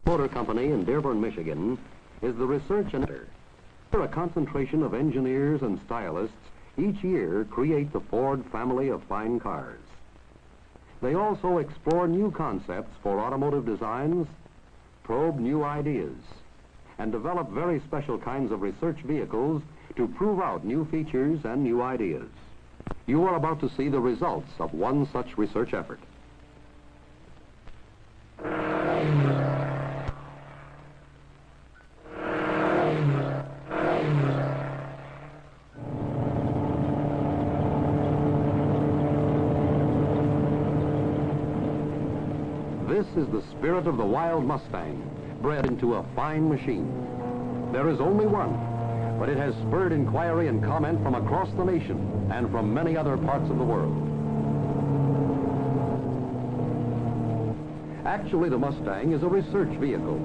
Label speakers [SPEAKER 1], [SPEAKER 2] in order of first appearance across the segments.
[SPEAKER 1] Motor Company in Dearborn, Michigan, is the research center. A concentration of engineers and stylists each year create the Ford family of fine cars. They also explore new concepts for automotive designs, probe new ideas, and develop very special kinds of research vehicles to prove out new features and new ideas. You are about to see the results of one such research effort. This is the spirit of the wild Mustang, bred into a fine machine. There is only one, but it has spurred inquiry and comment from across the nation and from many other parts of the world. Actually, the Mustang is a research vehicle,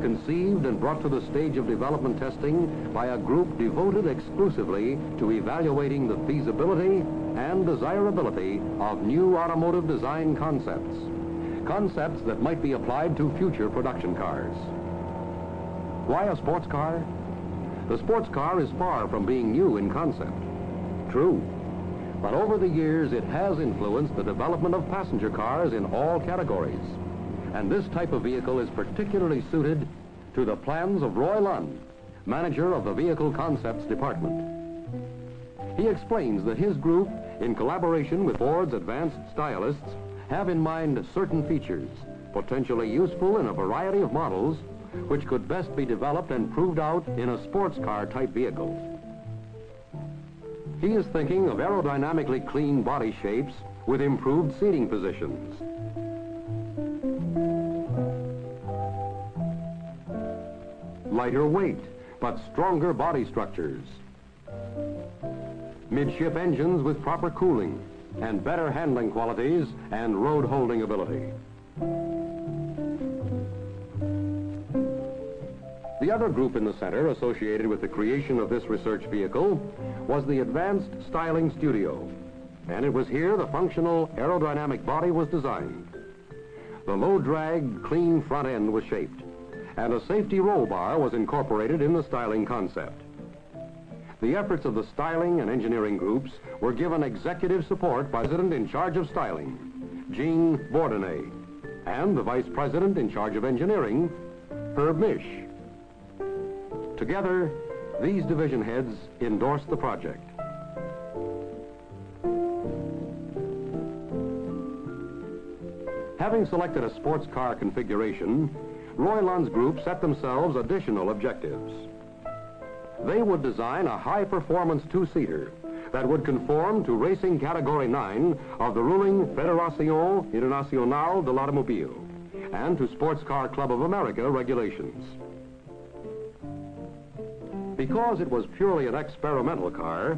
[SPEAKER 1] conceived and brought to the stage of development testing by a group devoted exclusively to evaluating the feasibility and desirability of new automotive design concepts. Concepts that might be applied to future production cars. Why a sports car? The sports car is far from being new in concept. True. But over the years, it has influenced the development of passenger cars in all categories. And this type of vehicle is particularly suited to the plans of Roy Lund, manager of the Vehicle Concepts Department. He explains that his group, in collaboration with Ford's advanced stylists, have in mind certain features, potentially useful in a variety of models, which could best be developed and proved out in a sports car type vehicle. He is thinking of aerodynamically clean body shapes with improved seating positions. Lighter weight, but stronger body structures. Midship engines with proper cooling, and better handling qualities and road holding ability. The other group in the center associated with the creation of this research vehicle was the Advanced Styling Studio, and it was here the functional aerodynamic body was designed. The low-drag, clean front end was shaped, and a safety roll bar was incorporated in the styling concept. The efforts of the styling and engineering groups were given executive support by the president in charge of styling, Jean Bourdonnais, and the vice president in charge of engineering, Herb Misch. Together, these division heads endorsed the project. Having selected a sports car configuration, Roy Lund's group set themselves additional objectives. They would design a high-performance two-seater that would conform to Racing Category 9 of the ruling Fédération Internationale de l'Automobile and to Sports Car Club of America regulations. Because it was purely an experimental car,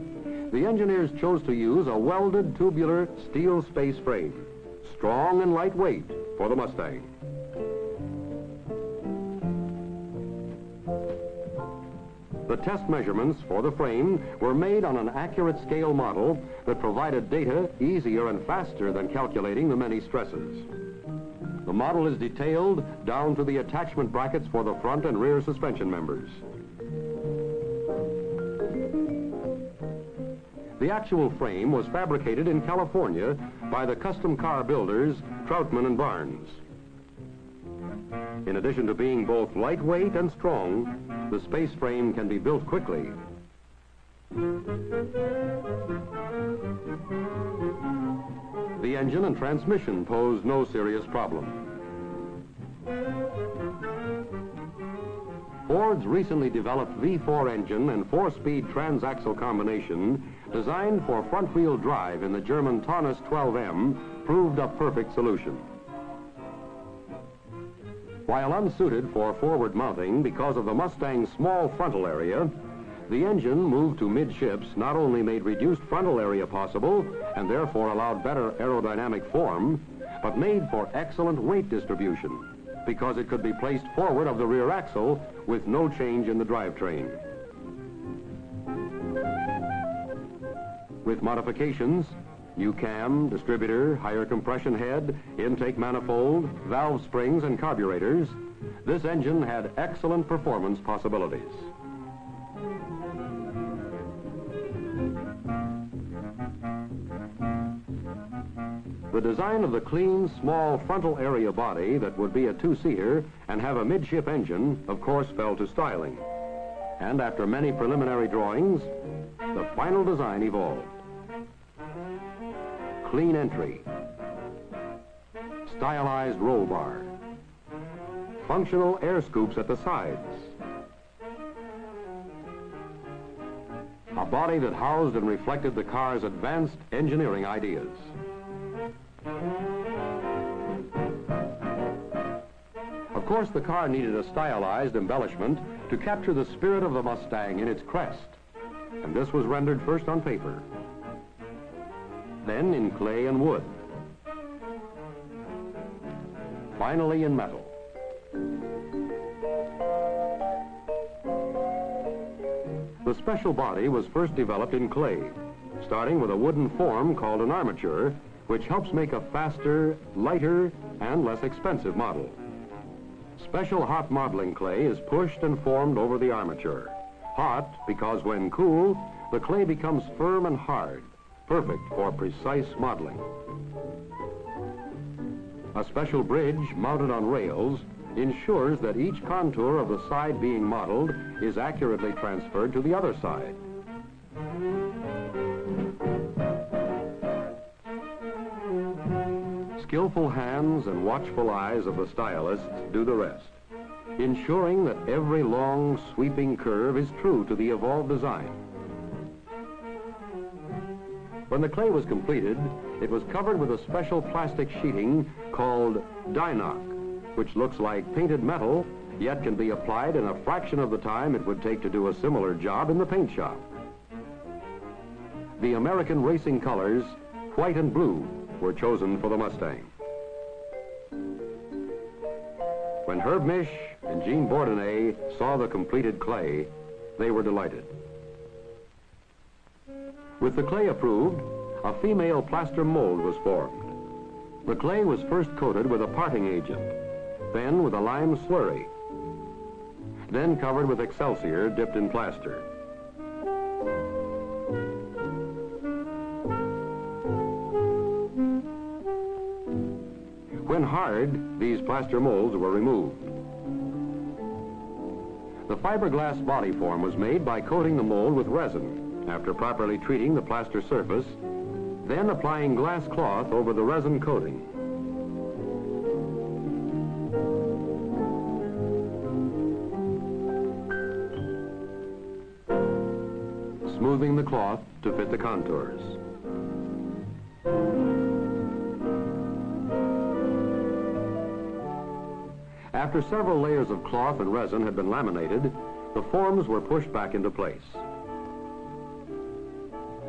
[SPEAKER 1] the engineers chose to use a welded tubular steel space frame, strong and lightweight for the Mustang. The test measurements for the frame were made on an accurate scale model that provided data easier and faster than calculating the many stresses. The model is detailed down to the attachment brackets for the front and rear suspension members. The actual frame was fabricated in California by the custom car builders Troutman and Barnes. In addition to being both lightweight and strong, the space frame can be built quickly. The engine and transmission pose no serious problem. Ford's recently developed V4 engine and 4-speed transaxle combination, designed for front-wheel drive in the German Taunus 12M, proved a perfect solution. While unsuited for forward mounting because of the Mustang's small frontal area, the engine moved to midships not only made reduced frontal area possible and therefore allowed better aerodynamic form, but made for excellent weight distribution because it could be placed forward of the rear axle with no change in the drivetrain. With modifications, New cam, distributor, higher compression head, intake manifold, valve springs, and carburetors, this engine had excellent performance possibilities. The design of the clean, small frontal area body that would be a two-seater and have a midship engine, of course, fell to styling. And after many preliminary drawings, the final design evolved. Clean entry, stylized roll bar, functional air scoops at the sides, a body that housed and reflected the car's advanced engineering ideas. Of course, the car needed a stylized embellishment to capture the spirit of the Mustang in its crest, and this was rendered first on paper, then in clay and wood, finally in metal. The special body was first developed in clay, starting with a wooden form called an armature, which helps make a faster, lighter, and less expensive model. Special hot modeling clay is pushed and formed over the armature. Hot because when cool, the clay becomes firm and hard, perfect for precise modeling. A special bridge mounted on rails ensures that each contour of the side being modeled is accurately transferred to the other side. Skillful hands and watchful eyes of the stylists do the rest, ensuring that every long, sweeping curve is true to the evolved design. When the clay was completed, it was covered with a special plastic sheeting called Dynoc, which looks like painted metal, yet can be applied in a fraction of the time it would take to do a similar job in the paint shop. The American racing colors, white and blue, were chosen for the Mustang. When Herb Misch and Jean Bourdonnais saw the completed clay, they were delighted. With the clay approved, a female plaster mold was formed. The clay was first coated with a parting agent, then with a lime slurry, then covered with Excelsior dipped in plaster. When hard, these plaster molds were removed. The fiberglass body form was made by coating the mold with resin, after properly treating the plaster surface, then applying glass cloth over the resin coating. Smoothing the cloth to fit the contours. After several layers of cloth and resin had been laminated, the forms were pushed back into place.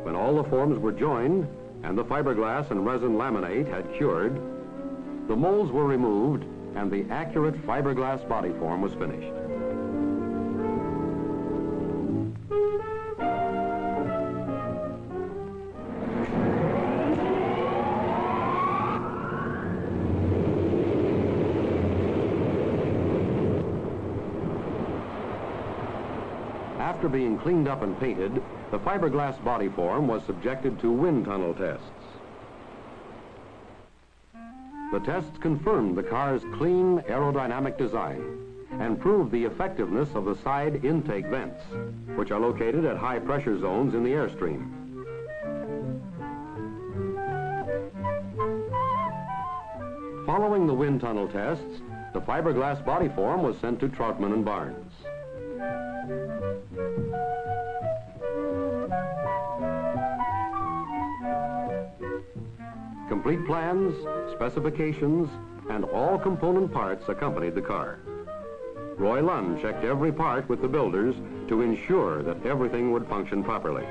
[SPEAKER 1] When all the forms were joined and the fiberglass and resin laminate had cured, the molds were removed and the accurate fiberglass body form was finished. After being cleaned up and painted, the fiberglass body form was subjected to wind tunnel tests. The tests confirmed the car's clean aerodynamic design and proved the effectiveness of the side intake vents, which are located at high pressure zones in the airstream. Following the wind tunnel tests, the fiberglass body form was sent to Troutman and Barnes. Complete plans, specifications, and all component parts accompanied the car. Roy Lund checked every part with the builders to ensure that everything would function properly.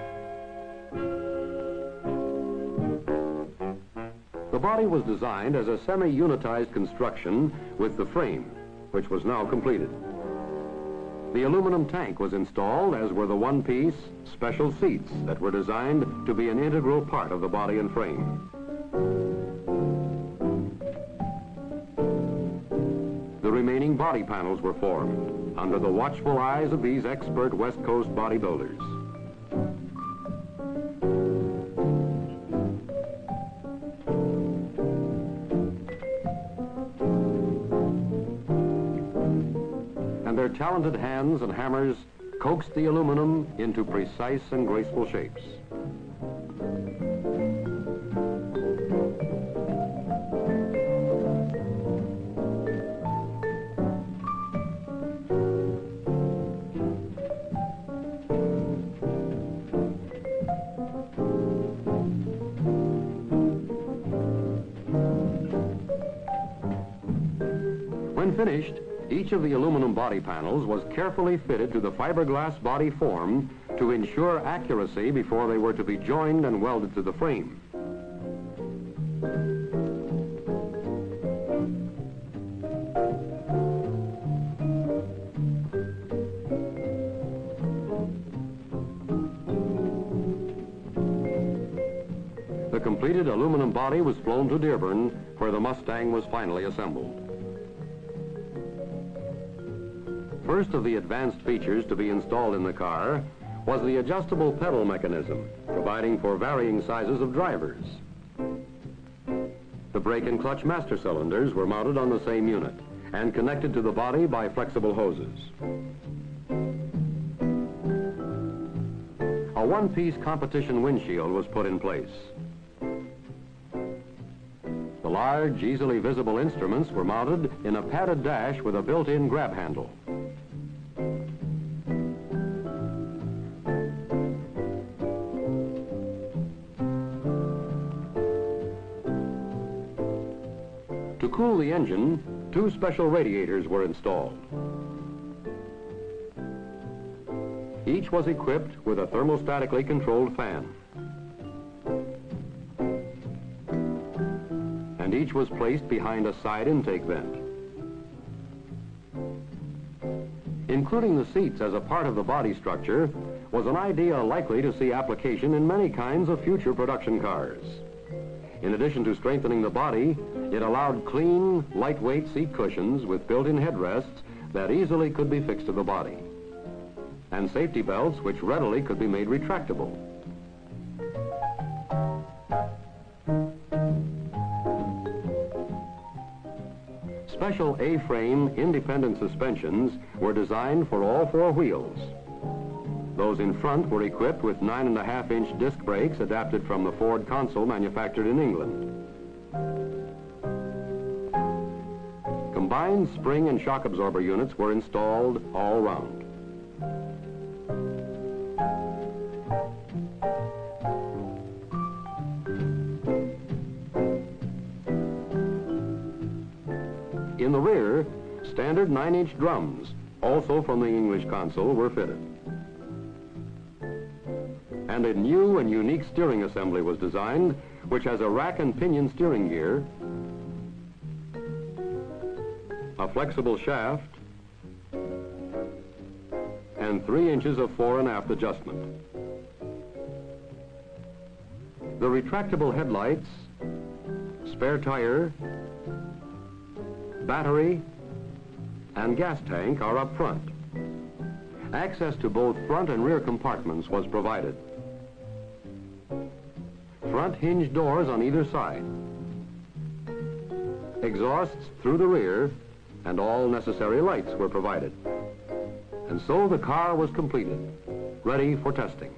[SPEAKER 1] The body was designed as a semi-unitized construction with the frame, which was now completed. The aluminum tank was installed, as were the one-piece special seats that were designed to be an integral part of the body and frame. The remaining body panels were formed under the watchful eyes of these expert West Coast bodybuilders. And their talented hands and hammers coaxed the aluminum into precise and graceful shapes. When finished, each of the aluminum body panels was carefully fitted to the fiberglass body form to ensure accuracy before they were to be joined and welded to the frame. The completed aluminum body was flown to Dearborn, where the Mustang was finally assembled. First of the advanced features to be installed in the car was the adjustable pedal mechanism, providing for varying sizes of drivers. The brake and clutch master cylinders were mounted on the same unit and connected to the body by flexible hoses. A one-piece competition windshield was put in place. The large, easily visible instruments were mounted in a padded dash with a built-in grab handle. To cool the engine, two special radiators were installed. Each was equipped with a thermostatically controlled fan. And each was placed behind a side intake vent. Including the seats as a part of the body structure was an idea likely to see application in many kinds of future production cars. In addition to strengthening the body, it allowed clean, lightweight seat cushions with built-in headrests that easily could be fixed to the body, and safety belts which readily could be made retractable. Special A-frame independent suspensions were designed for all four wheels. Those in front were equipped with 9.5-inch disc brakes adapted from the Ford console manufactured in England. Combined spring and shock absorber units were installed all round. In the rear, standard 9-inch drums, also from the English console, were fitted. And a new and unique steering assembly was designed, which has a rack and pinion steering gear, a flexible shaft, and 3 inches of fore and aft adjustment. The retractable headlights, spare tire, battery, and gas tank are up front. Access to both front and rear compartments was provided. Front hinge doors on either side. Exhausts through the rear, and all necessary lights were provided. And so the car was completed, ready for testing.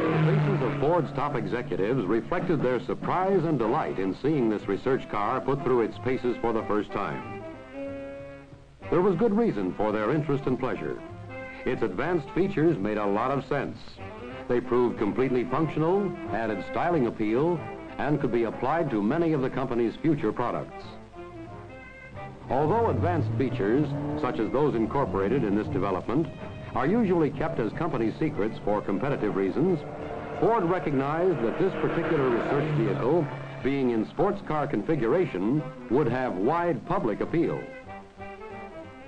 [SPEAKER 1] The faces of Ford's top executives reflected their surprise and delight in seeing this research car put through its paces for the first time. There was good reason for their interest and pleasure. Its advanced features made a lot of sense. They proved completely functional, added styling appeal, and could be applied to many of the company's future products. Although advanced features, such as those incorporated in this development, are usually kept as company secrets for competitive reasons, Ford recognized that this particular research vehicle, being in sports car configuration, would have wide public appeal.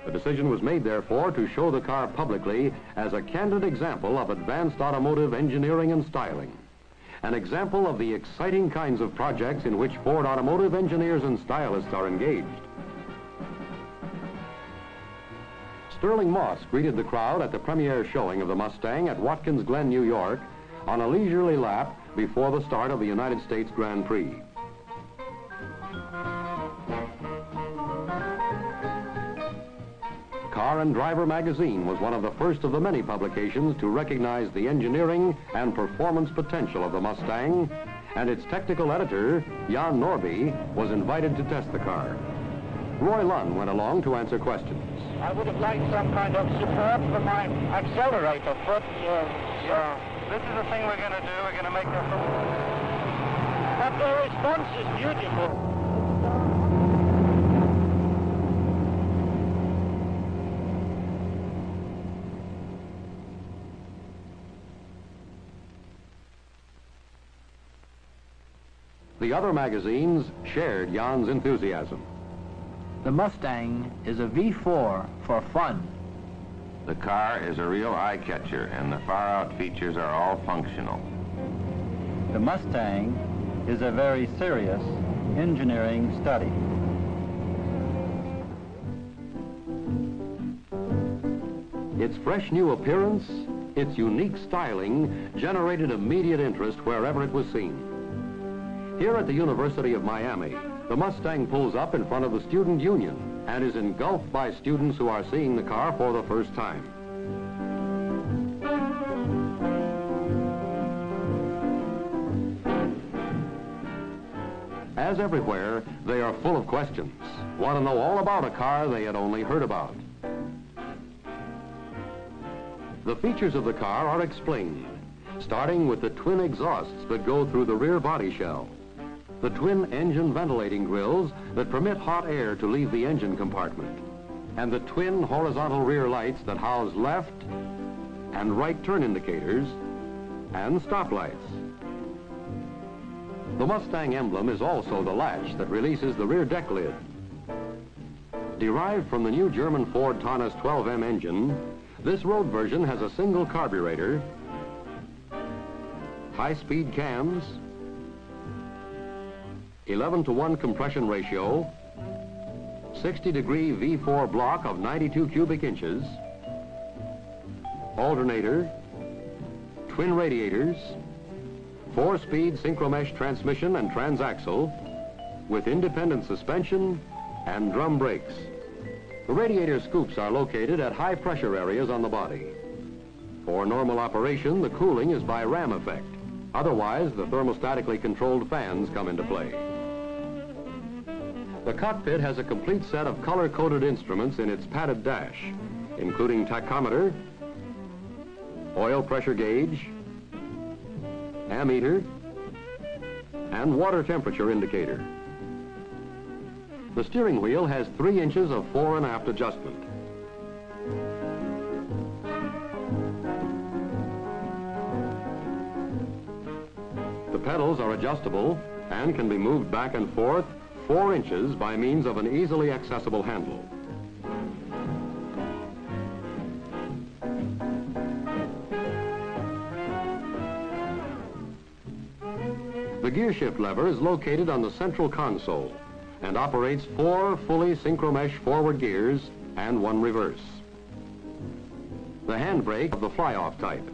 [SPEAKER 1] The decision was made, therefore, to show the car publicly as a candid example of advanced automotive engineering and styling. An example of the exciting kinds of projects in which Ford automotive engineers and stylists are engaged. Sterling Moss greeted the crowd at the premiere showing of the Mustang at Watkins Glen, New York, on a leisurely lap before the start of the United States Grand Prix. Car and Driver magazine was one of the first of the many publications to recognize the engineering and performance potential of the Mustang, and its technical editor, Jan Norby, was invited to test the car. Roy Lunn went along to answer questions.
[SPEAKER 2] I would have liked some kind of support for my accelerator foot.
[SPEAKER 3] This is the thing we're going to do. We're going to make the...
[SPEAKER 2] But the response is beautiful.
[SPEAKER 1] The other magazines shared Jan's enthusiasm.
[SPEAKER 4] The Mustang is a V4 for fun.
[SPEAKER 5] The car is a real eye-catcher, and the far-out features are all functional.
[SPEAKER 6] The Mustang is a very serious engineering study.
[SPEAKER 1] Its fresh new appearance, its unique styling, generated immediate interest wherever it was seen. Here at the University of Miami, the Mustang pulls up in front of the Student Union and is engulfed by students who are seeing the car for the first time. As everywhere, they are full of questions, want to know all about a car they had only heard about. The features of the car are explained, starting with the twin exhausts that go through the rear body shell, the twin engine ventilating grills that permit hot air to leave the engine compartment, and the twin horizontal rear lights that house left and right turn indicators and stoplights. The Mustang emblem is also the latch that releases the rear deck lid. Derived from the new German Ford Taunus 12M engine, this road version has a single carburetor, high-speed cams, 11:1 compression ratio, 60-degree V4 block of 92 cubic inches, alternator, twin radiators, 4-speed synchromesh transmission and transaxle with independent suspension and drum brakes. The radiator scoops are located at high pressure areas on the body. For normal operation, the cooling is by ram effect. Otherwise, the thermostatically controlled fans come into play. The cockpit has a complete set of color-coded instruments in its padded dash, including tachometer, oil pressure gauge, ammeter, and water temperature indicator. The steering wheel has 3 inches of fore and aft adjustment. The pedals are adjustable and can be moved back and forth 4 inches by means of an easily accessible handle. The gear shift lever is located on the central console and operates 4 fully synchromesh forward gears and 1 reverse. The handbrake of the fly-off type.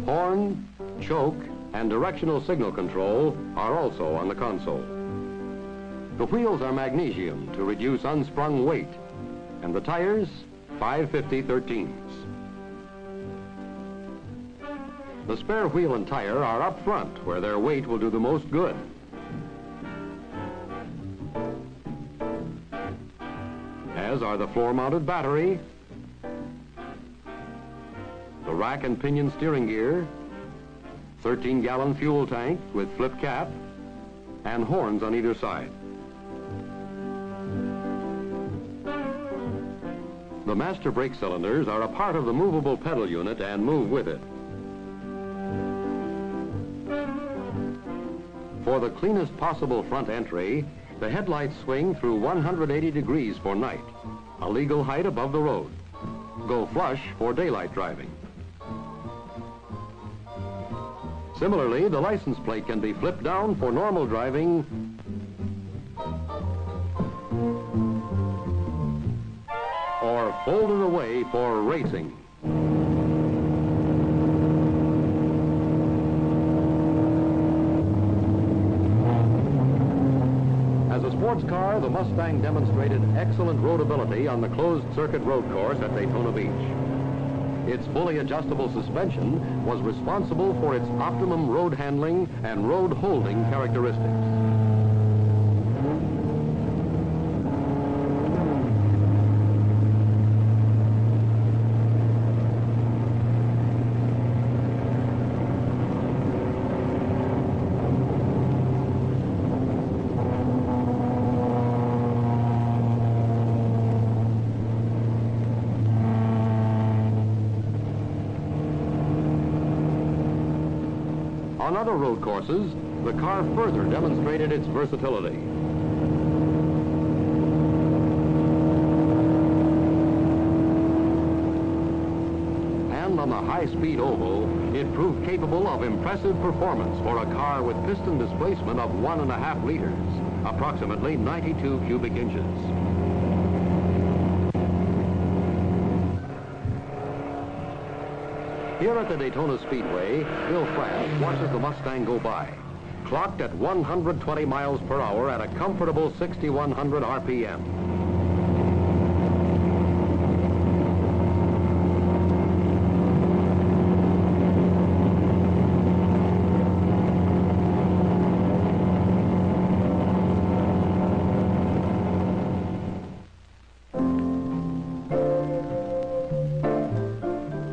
[SPEAKER 1] Horn, choke, and directional signal control are also on the console. The wheels are magnesium to reduce unsprung weight, and the tires, 550/13s. The spare wheel and tire are up front, where their weight will do the most good. As are the floor-mounted battery, the rack and pinion steering gear, 13-gallon fuel tank with flip cap, and horns on either side. The master brake cylinders are a part of the movable pedal unit and move with it. For the cleanest possible front entry, the headlights swing through 180 degrees for night, a legal height above the road. Go flush for daylight driving. Similarly, the license plate can be flipped down for normal driving or folded away for racing. As a sports car, the Mustang demonstrated excellent roadability on the closed-circuit road course at Daytona Beach. Its fully adjustable suspension was responsible for its optimum road handling and road holding characteristics. On other road courses, the car further demonstrated its versatility. And on the high-speed oval, it proved capable of impressive performance for a car with piston displacement of 1.5 liters, approximately 92 cubic inches. Here at the Daytona Speedway, Bill France watches the Mustang go by, clocked at 120 miles per hour at a comfortable 6,100 RPM.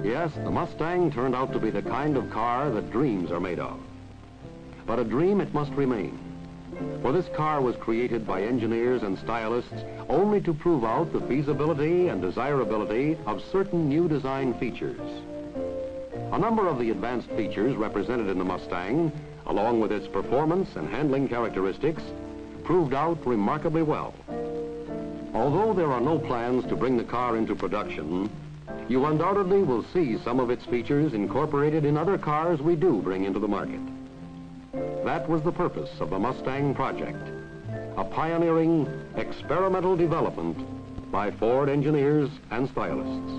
[SPEAKER 1] Yes, the Mustang turned out to be the kind of car that dreams are made of. But a dream it must remain. For this car was created by engineers and stylists only to prove out the feasibility and desirability of certain new design features. A number of the advanced features represented in the Mustang, along with its performance and handling characteristics, proved out remarkably well. Although there are no plans to bring the car into production, you undoubtedly will see some of its features incorporated in other cars we do bring into the market. That was the purpose of the Mustang project, a pioneering experimental development by Ford engineers and stylists.